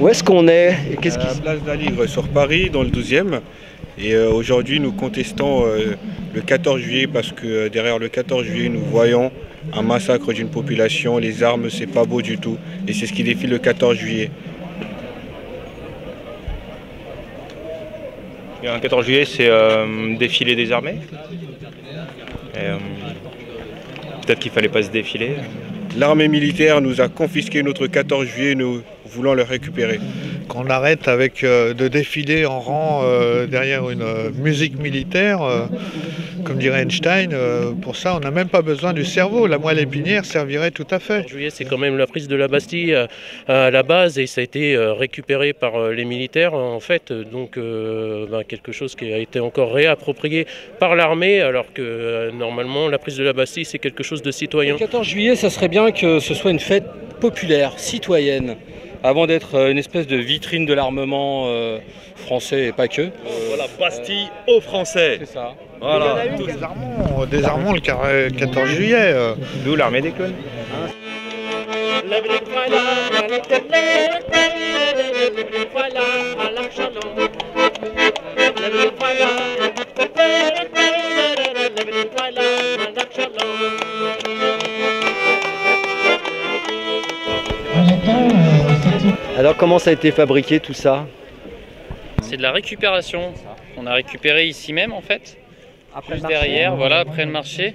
Où est-ce qu'on est? Qu'est-ce qui se passe? Place d'Aligre sur Paris, dans le 12e. Et aujourd'hui, nous contestons le 14 juillet parce que derrière le 14 juillet, nous voyons un massacre d'une population. Les armes, c'est pas beau du tout. Et c'est ce qui défile le 14 juillet. Et un 14 juillet, c'est défilé des armées. Peut-être qu'il fallait pas se défiler. L'armée militaire nous a confisqué notre 14 juillet, nous voulons le récupérer. Qu'on arrête avec de défiler en rang derrière une musique militaire, comme dirait Einstein, pour ça on n'a même pas besoin du cerveau, la moelle épinière servirait tout à fait. Juillet, c'est quand même la prise de la Bastille à la base et ça a été récupéré par les militaires en fait, donc quelque chose qui a été encore réapproprié par l'armée alors que normalement la prise de la Bastille c'est quelque chose de citoyen. Le 14 juillet, ça serait bien que ce soit une fête populaire, citoyenne, avant d'être une espèce de vitrine de l'armement français et pas que. Voilà, Bastille aux Français. C'est ça. Voilà. Désarmons le 14 juillet. D'où l'armée des clones. Alors comment ça a été fabriqué tout ça? C'est de la récupération. On a récupéré ici même en fait. Après Juste derrière, voilà, après le marché.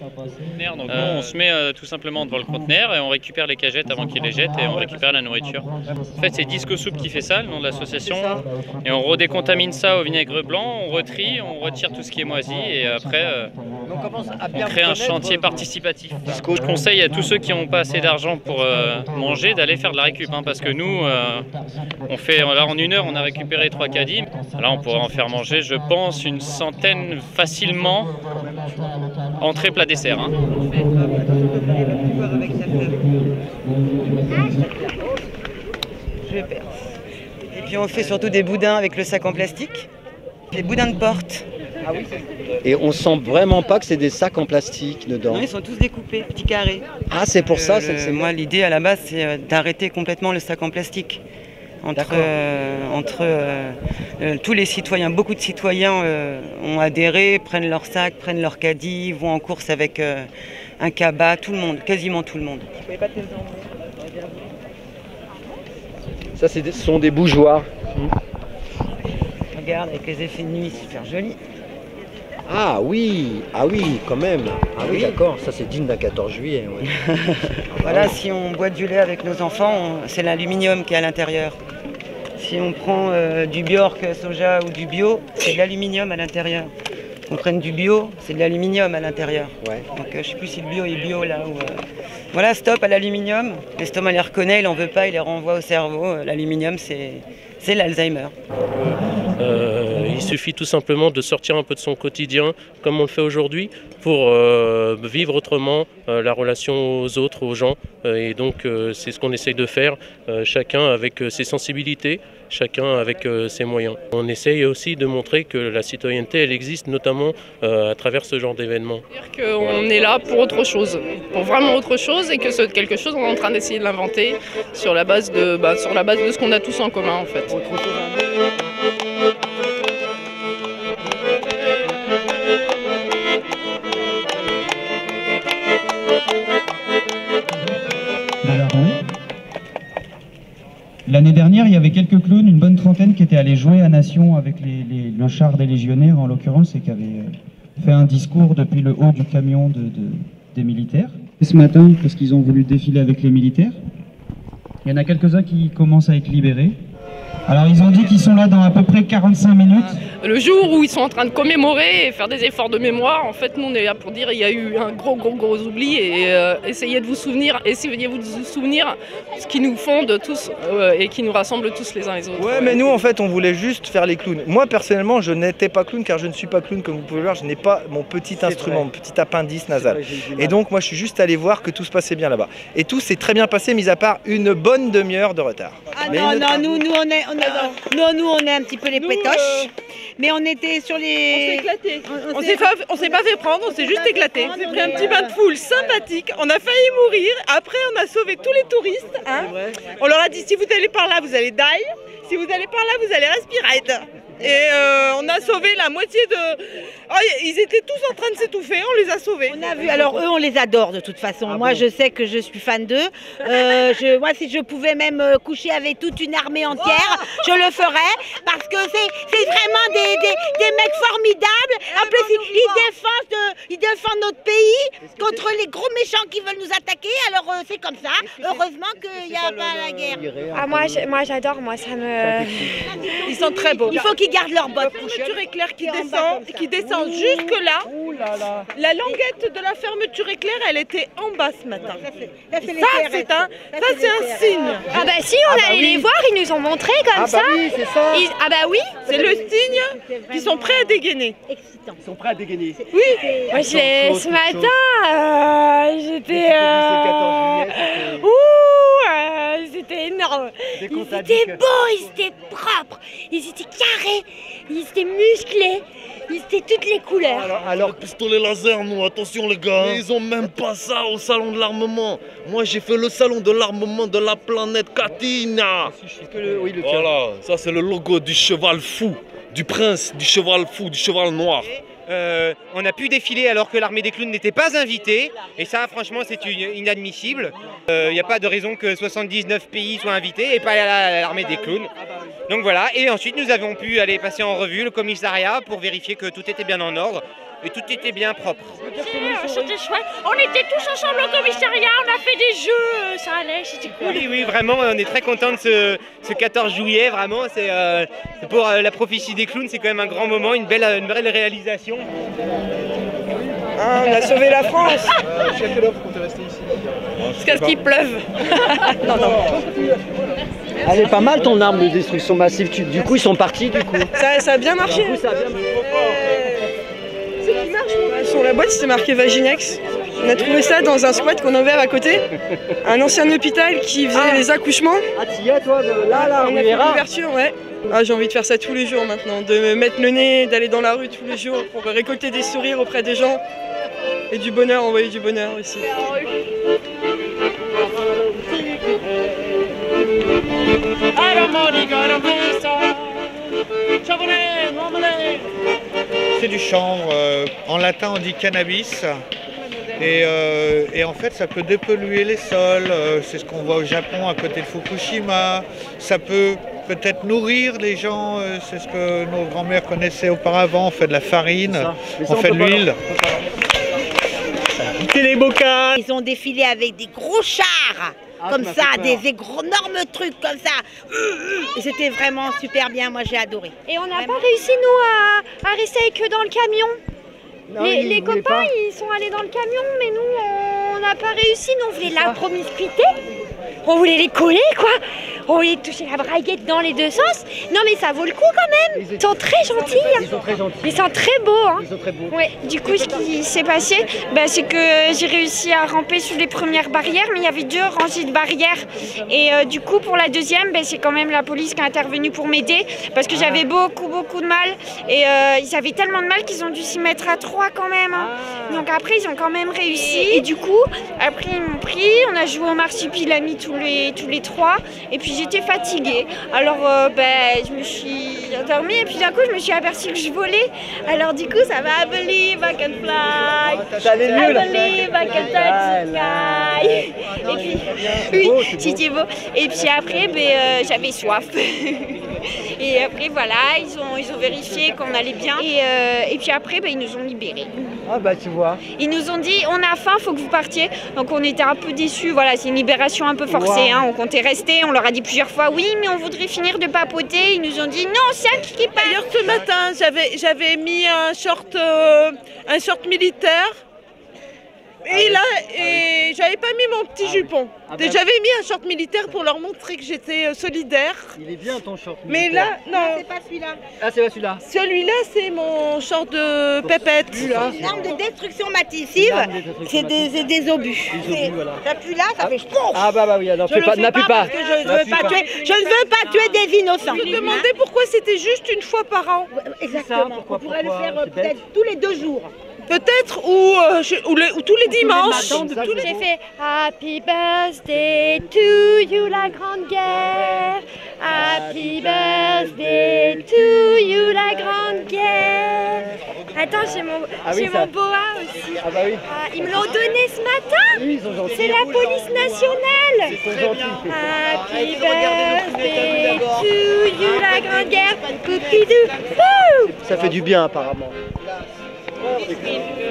Donc nous, on se met tout simplement devant le conteneur et on récupère les cagettes avant qu'ils les jettent et on récupère la nourriture. En fait, c'est Disco Soup qui fait ça, le nom de l'association. Et on redécontamine ça au vinaigre blanc, on retrie, on retire tout ce qui est moisi et après on crée un chantier participatif. Je conseille à tous ceux qui n'ont pas assez d'argent pour manger d'aller faire de la récup parce que nous, on fait, là en 1 heure, on a récupéré 3 caddies. Là, on pourrait en faire manger, je pense, une centaine facilement. Entrée, plat, dessert. Hein. Et puis on fait surtout des boudins avec le sac en plastique, des boudins de porte. Ah oui. Et on sent vraiment pas que c'est des sacs en plastique dedans. Non, ils sont tous découpés, petits carrés. Ah, c'est pour ça. Moi, l'idée à la base, c'est d'arrêter complètement le sac en plastique. Entre tous les citoyens, beaucoup de citoyens ont adhéré, prennent leur sac, prennent leur caddie, vont en course avec un cabas, tout le monde, quasiment tout le monde. Ça, ce sont des bougeoirs. Regarde, avec les effets de nuit, super joli. Ah oui, quand même. Ah oui, d'accord, ça c'est digne d'un 14 juillet. Ouais. Voilà, si on boit du lait avec nos enfants, c'est l'aluminium qui est à l'intérieur. Si on prend du Bjork soja ou du bio, c'est de l'aluminium à l'intérieur. On prenne du bio, c'est de l'aluminium à l'intérieur. Ouais. Donc je ne sais plus si le bio est bio là. Voilà, stop à l'aluminium. L'estomac les reconnaît, il n'en veut pas, il les renvoie au cerveau. L'aluminium, c'est l'Alzheimer. Il suffit tout simplement de sortir un peu de son quotidien, comme on le fait aujourd'hui, pour vivre autrement la relation aux autres, aux gens. Et donc c'est ce qu'on essaye de faire, chacun avec ses sensibilités, chacun avec ses moyens. On essaye aussi de montrer que la citoyenneté, elle existe notamment à travers ce genre d'événements. C'est-à-dire qu'on est là pour autre chose, pour vraiment autre chose, et que ce quelque chose, on est en train d'essayer de l'inventer sur la base de ce qu'on a tous en commun en fait. L'année dernière, il y avait quelques clowns, une bonne trentaine, qui étaient allés jouer à Nation avec le char des légionnaires, en l'occurrence, et qui avaient fait un discours depuis le haut du camion des militaires. Et ce matin, parce qu'ils ont voulu défiler avec les militaires, il y en a quelques-uns qui commencent à être libérés. Alors ils ont dit qu'ils sont là dans à peu près 45 minutes. Le jour où ils sont en train de commémorer et faire des efforts de mémoire, en fait nous on est là pour dire il y a eu un gros oubli et essayez de vous souvenir ce qui nous fonde tous et qui nous rassemble tous les uns les autres. Ouais, mais nous en fait on voulait juste faire les clowns. Moi personnellement je n'étais pas clown car je ne suis pas clown, comme vous pouvez le voir, je n'ai pas mon petit instrument, mon petit appendice nasal. Et donc moi je suis juste allé voir que tout se passait bien là-bas. Et tout s'est très bien passé mis à part une bonne demi-heure de retard. Ah mais non, nous nous, on est un petit peu les pétoches. Mais on était sur les... On s'est éclaté. On s'est pas fait prendre, on s'est juste éclaté. On s'est pris un petit bain de foule sympathique. On a failli mourir. Après, on a sauvé tous les touristes. Hein. On leur a dit, si vous allez par là, vous allez die. Si vous allez par là, vous allez respirer. Et on a sauvé la moitié de... Oh, ils étaient tous en train de s'étouffer, on les a sauvés. On a vu, alors eux on les adore de toute façon. Moi je sais que je suis fan d'eux. Moi si je pouvais même coucher avec toute une armée entière, je le ferais. Parce que c'est vraiment des mecs formidables. En plus ils défendent notre pays contre les gros méchants qui veulent nous attaquer. Alors c'est comme ça. Heureusement qu'il n'y a pas la guerre. Ah, moi j'adore, moi ça me... Ils sont très beaux. Il faut qu'ils gardent leur botte. La fermeture éclair qui descend jusque là. La languette de la fermeture éclair, elle était en bas ce matin. Ça c'est un signe. Ah bah si, on allait les voir, ils nous ont montré comme ça. Oui, c'est ça. Ah bah oui. C'est le signe qu'ils sont prêts à dégainer. Ils sont prêts à dégainer. Oui. Moi ce matin, j'étais... c'était énorme. Ils étaient beaux, ils étaient propres, ils étaient carrés, ils étaient musclés, ils étaient toutes les couleurs. Alors pistolet laser, nous, attention les gars. Mais ils ont même pas ça au salon de l'armement. Moi j'ai fait le salon de l'armement de la planète Katina. Voilà, ça c'est le logo du cheval fou, du prince, du cheval fou, du cheval noir. On a pu défiler alors que l'armée des clowns n'était pas invitée, et ça franchement c'est inadmissible. Il n'y a pas de raison que 79 pays soient invités et pas l'armée des clowns. Donc voilà, et ensuite nous avons pu aller passer en revue le commissariat pour vérifier que tout était bien en ordre et tout était bien propre. C'était chouette, on était tous ensemble au commissariat, on a fait des jeux, ça allait, c'était cool. Oui, vraiment, on est très contents de ce 14 juillet, vraiment, c'est pour la prophétie des clowns, c'est quand même un grand moment, une belle réalisation. On a sauvé la France. Jusqu'à ce qu'il pleuve. Non. Elle est pas mal ton arme de destruction massive, du coup ils sont partis du coup. Ça a bien marché. C'est qui marche. Sur la boîte c'était marqué Vaginex. On a trouvé ça dans un squat qu'on a ouvert à côté. Un ancien hôpital qui faisait les accouchements. Ah t'y es toi là on a fait l'ouverture, ouais. Ah, j'ai envie de faire ça tous les jours maintenant, de me mettre le nez, d'aller dans la rue tous les jours pour récolter des sourires auprès des gens et du bonheur, envoyer du bonheur aussi. C'est du chanvre, en latin on dit cannabis. Et en fait ça peut dépolluer les sols, c'est ce qu'on voit au Japon à côté de Fukushima. Ça peut peut-être nourrir les gens, c'est ce que nos grands-mères connaissaient auparavant. On fait de la farine, on fait de l'huile. Les bocas. Ils ont défilé avec des gros chars, comme ça, des énormes trucs comme ça. Et c'était vraiment super bien, moi j'ai adoré. Et on n'a pas réussi nous à rester avec eux dans le camion. Non, les copains ils sont allés dans le camion, mais nous on n'a pas réussi, nous on voulait la promiscuité. On voulait les coller quoi. On voulait toucher la braguette dans les deux sens. Non mais ça vaut le coup quand même. Ils sont très gentils. Ils sont très gentils. Ils sont très beaux. Hein. Ils sont très beaux. Ouais. Du coup ce qui s'est passé, c'est que j'ai réussi à ramper sous les premières barrières, mais il y avait 2 rangées de barrières. Et du coup pour la deuxième, c'est quand même la police qui est intervenue pour m'aider. Parce que j'avais beaucoup de mal. Et ils avaient tellement de mal qu'ils ont dû s'y mettre à 3 quand même. Hein. Donc après ils ont quand même réussi. Et du coup, après ils m'ont pris, on a joué au marsupilami tous les 3. Et puis j'étais fatiguée. Alors je me suis endormie et puis d'un coup je me suis aperçue que je volais. Alors du coup ça m'a believe I can fly. T'allais mieux là. I believe I can touch the sky. Et puis, oui, c'était beau. Et puis après j'avais soif. Et après voilà, ils ont vérifié qu'on allait bien. Et puis après ils nous ont libérés. Ah bah tu vois. Ils nous ont dit on a faim, faut que vous partiez. Donc on était un peu déçus. Voilà, c'est une libération un peu forcée. Hein. On comptait rester. On leur a dit plusieurs fois oui, mais on voudrait finir de papoter. Ils nous ont dit non, c'est un qui part. D'ailleurs ce matin j'avais mis un short militaire. Et là, et j'avais pas mis mon petit jupon. J'avais mis un short militaire pour leur montrer que j'étais solidaire. Il est bien ton short Mais militaire. là, non. C'est pas celui-là. Ah, c'est pas celui-là. Celui-là, c'est mon short de pépette. C'est une arme de destruction massive, c'est des obus. T'appuies là, ça fait ch'pouf. Ah bah oui, alors n'appuie pas. Parce que je ne veux pas tuer des innocents. Je me demandais pourquoi c'était juste une fois par an. Exactement, on pourrait le faire peut-être tous les 2 jours. Peut-être, ou tous les dimanches. J'ai fait Happy Birthday to you, la grande guerre. Happy Birthday to you, la grande guerre. Attends, j'ai mon boa aussi. Ah bah oui. Ils me l'ont donné ce matin. C'est la police nationale. Ils sont gentils. Happy Birthday to you, la grande guerre. Poupidou. Wouh. Ça fait du bien apparemment.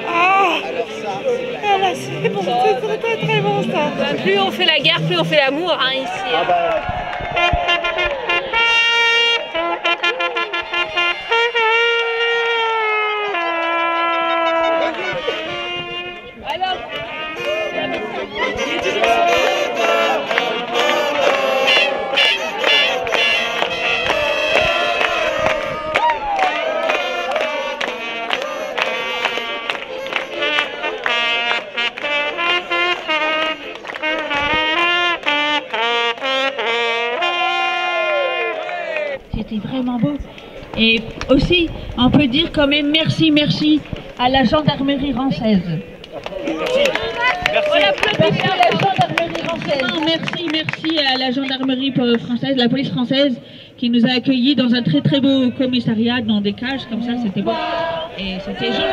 Ah, c'est bon, c'est très très bon ça. Plus on fait la guerre, plus on fait l'amour hein, ici. Ah bah. C'était vraiment beau. Et aussi, on peut dire quand même merci à la gendarmerie française. Merci à la gendarmerie française, la police française, qui nous a accueillis dans un très beau commissariat, dans des cages comme ça, c'était beau. Et c'était joli.